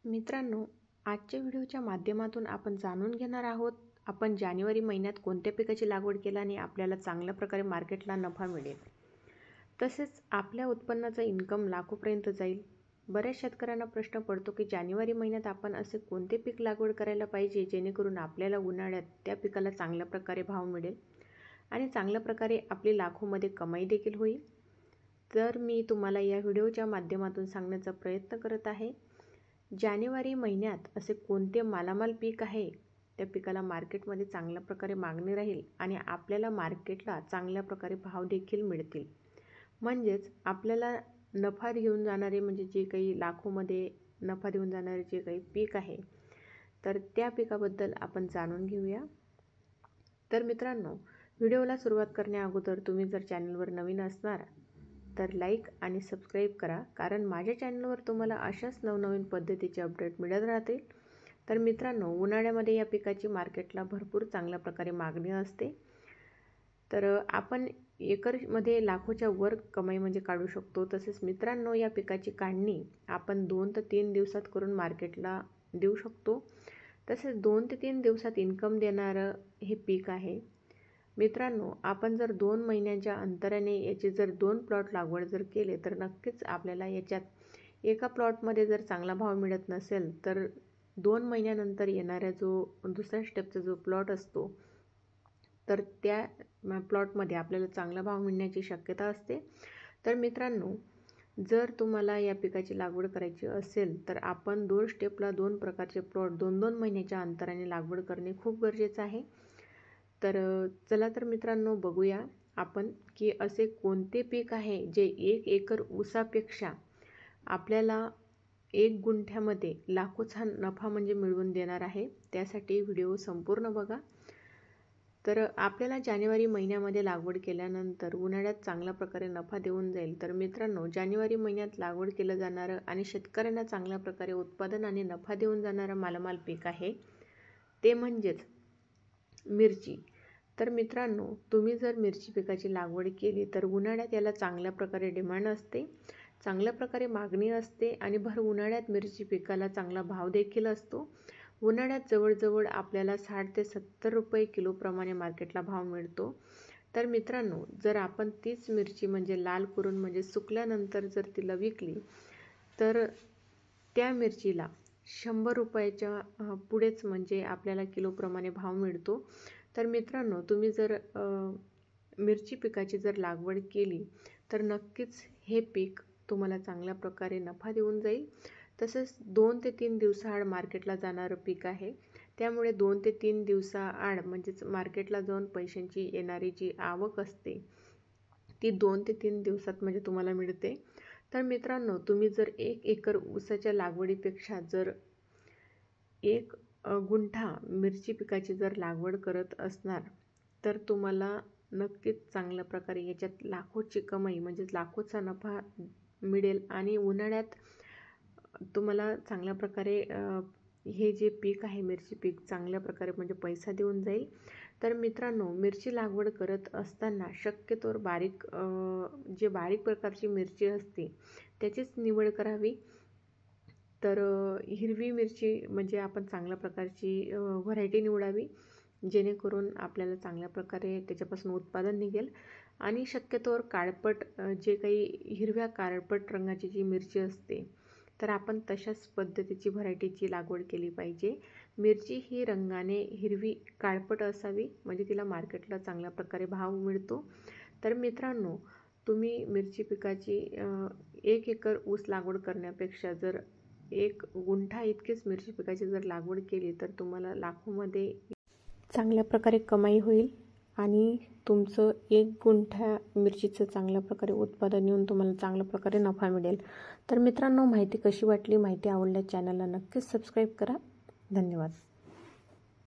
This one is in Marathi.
मित्रांनो, आजच्या व्हिडिओच्या माध्यमातून आपण जाणून घेणार आहोत आपण जानेवारी महिन्यात कोणत्या पिकाची लागवड केल्याने आपल्याला चांगल्या प्रकारे मार्केटला नफा मिळेल, तसेच आपल्या उत्पन्नाचा इन्कम लाखोपर्यंत जाईल। बऱ्याच शेतकऱ्यांना प्रश्न पडतो की जानेवारी महिन्यात आपण असे कोणते पीक लागवड करायला पाहिजे जेणेकरून आपल्याला उन्हाळ्यात त्या पिकाला चांगल्या प्रकारे भाव मिळेल आणि चांगल्या प्रकारे आपली लाखोमध्ये कमाई देखील होईल। तर मी तुम्हाला या व्हिडिओच्या माध्यमातून सांगण्याचा प्रयत्न करत आहे। जानेवारी महिन्यात असे कोणते मालामाल पीक आहे त्या पिकाला मार्केटमध्ये चांगल्या प्रकारे मागणी राहील आणि आपल्याला मार्केटला चांगल्या प्रकारे भाव देखील मिळतील। म्हणजेच आपल्याला नफा घेऊन जाणारे म्हणजे जे काही लाखोमध्ये नफा देऊन जाणारे जे काही पीक आहे तर त्या पिकाबद्दल आपण जाणून घेऊया। तर मित्रांनो, व्हिडिओला सुरुवात करण्या अगोदर तुम्ही जर चॅनलवर नवीन असणार तर लाईक आणि सबस्क्राईब करा, कारण माझ्या चॅनलवर तुम्हाला अशाच नवनवीन पद्धतीचे अपडेट मिळत राहतील। तर मित्रांनो, उन्हाळ्यामध्ये या पिकाची मार्केटला भरपूर चांगल्या प्रकारे मागणी असते। तर आपण एकरमध्ये लाखोच्या वर कमाई म्हणजे काढू शकतो। तसेच मित्रांनो, या पिकाची काढणी आपण 2 ते 3 दिवसात करून मार्केटला देऊ शकतो। तसेच 2 ते 3 दिवसात इन्कम देणारं हे पीक आहे। मित्रांनो, आपण जर 2 महिन्यांच्या अंतराने याचे जर 2 प्लॉट लागवड जर केले तर नक्कीच आपल्याला याच्यात एका प्लॉटमध्ये जर चांगला भाव मिळत नसेल तर 2 महिन्यानंतर येणाऱ्या जो दुसऱ्या स्टेपचा जो प्लॉट असतो तर त्या प्लॉटमध्ये आपल्याला चांगला भाव मिळण्याची शक्यता असते। तर मित्रांनो, जर तुम्हाला या पिकाची लागवड करायची असेल तर आपण 2 स्टेपला 2 प्रकारचे प्लॉट 2-2 महिन्याच्या अंतराने लागवड करणे खूप गरजेचं आहे। तर चला तर मित्रांनो, बघूया आपण की असे कोणते पीक आहे जे 1 एकर ऊसापेक्षा आपल्याला 1 गुंठ्यामध्ये लाखोचा नफा म्हणजे मिळवून देणार आहे। त्यासाठी व्हिडिओ संपूर्ण बघा। तर आपल्याला जानेवारी महिन्यामध्ये लागवड केल्यानंतर उन्हाळ्यात चांगल्या प्रकारे नफा देऊन जाईल। तर मित्रांनो, जानेवारी महिन्यात लागवड केलं जाणारं आणि शेतकऱ्यांना चांगल्या प्रकारे उत्पादन आणि नफा देऊन जाणारं मालामाल पीक आहे ते म्हणजेच मिरची। तर मित्रांनो, तुम्ही जर मिरची पिकाची लागवड केली तर उन्हाळ्यात याला चांगल्या प्रकारे डिमांड असते, चांगल्या प्रकारे मागणी असते आणि भर उन्हाळ्यात मिरची पिकाला चांगला भाव देखील असतो। उन्हाळ्यात जवळजवळ आपल्याला 60 ते 70 रुपये किलोप्रमाणे मार्केटला भाव मिळतो। तर मित्रांनो, जर आपण तीच मिरची म्हणजे लाल करून म्हणजे सुकल्यानंतर जर तिला विकली तर त्या मिरचीला 100 रुपयाच्या पुढेच म्हणजे आपल्याला किलोप्रमाणे भाव मिळतो। तर मित्रांनो, तुम्ही जर मिरची पिकाची जर लागवड केली तर नक्कीच हे पीक तुम्हाला चांगल्या प्रकारे नफा देऊन जाईल। तसेच 2 ते 3 दिवसाआड मार्केटला जाणारं पीक आहे, त्यामुळे 2 ते 3 दिवसाआड म्हणजेच मार्केटला जाऊन पैशांची येणारी जी आवक असते ती 2 ते 3 दिवसात म्हणजे तुम्हाला मिळते। तर मित्रांनो, तुम्ही जर 1 एकर ऊसाच्या लागवडीपेक्षा जर 1 गुंठा मिरची पिकाची जर लागवड करत असणार तर तुम्हाला नक्कीच चांगल्या प्रकारे याच्यात लाखोची कमाई म्हणजे लाखोचा नफा मिळेल आणि उन्हाळ्यात तुम्हाला चांगल्या प्रकारे हे जे पीक आहे मिरची पीक चांगल्या प्रकारे म्हणजे पैसा देऊन जाईल। तर मित्रांनो, मिरची लागवड करत असताना शक्यतोवर बारीक प्रकारची मिरची असते त्याचीच निवड करावी। तर हिरवी मिरची म्हणजे आपण चांगल्या प्रकारची व्हरायटी निवडावी जेणेकरून आपल्याला चांगल्या प्रकारे त्याच्यापासून उत्पादन निघेल। आणि शक्यतोवर काळपट जे काही हिरव्या काळपट रंगाची जी मिरची असते तर आपण तशाच पद्धतीची व्हरायटीची लागवड केली पाहिजे। मिरची ही रंगाने हिरवी काळपट असावी म्हणजे तिला मार्केटला चांगल्या प्रकारे भाव मिळतो। तर मित्रांनो, तुम्ही मिरची पिकाची 1 एकर ऊस लागवड करण्यापेक्षा जर 1 गुंठा इतकीच मिरची पिकाची जर लागवड केली तर तुम्हाला लाखोमध्ये चांगल्या प्रकारे कमाई होईल आणि तुमचं 1 गुंठा मिरचीचं चांगल्या प्रकारे उत्पादन येऊन तुम्हाला चांगल्या प्रकारे नफा मिळेल। तर मित्रांनो, माहिती कशी वाटली? माहिती आवडल्यास चॅनलला नक्कीच सबस्क्राईब करा। धन्यवाद।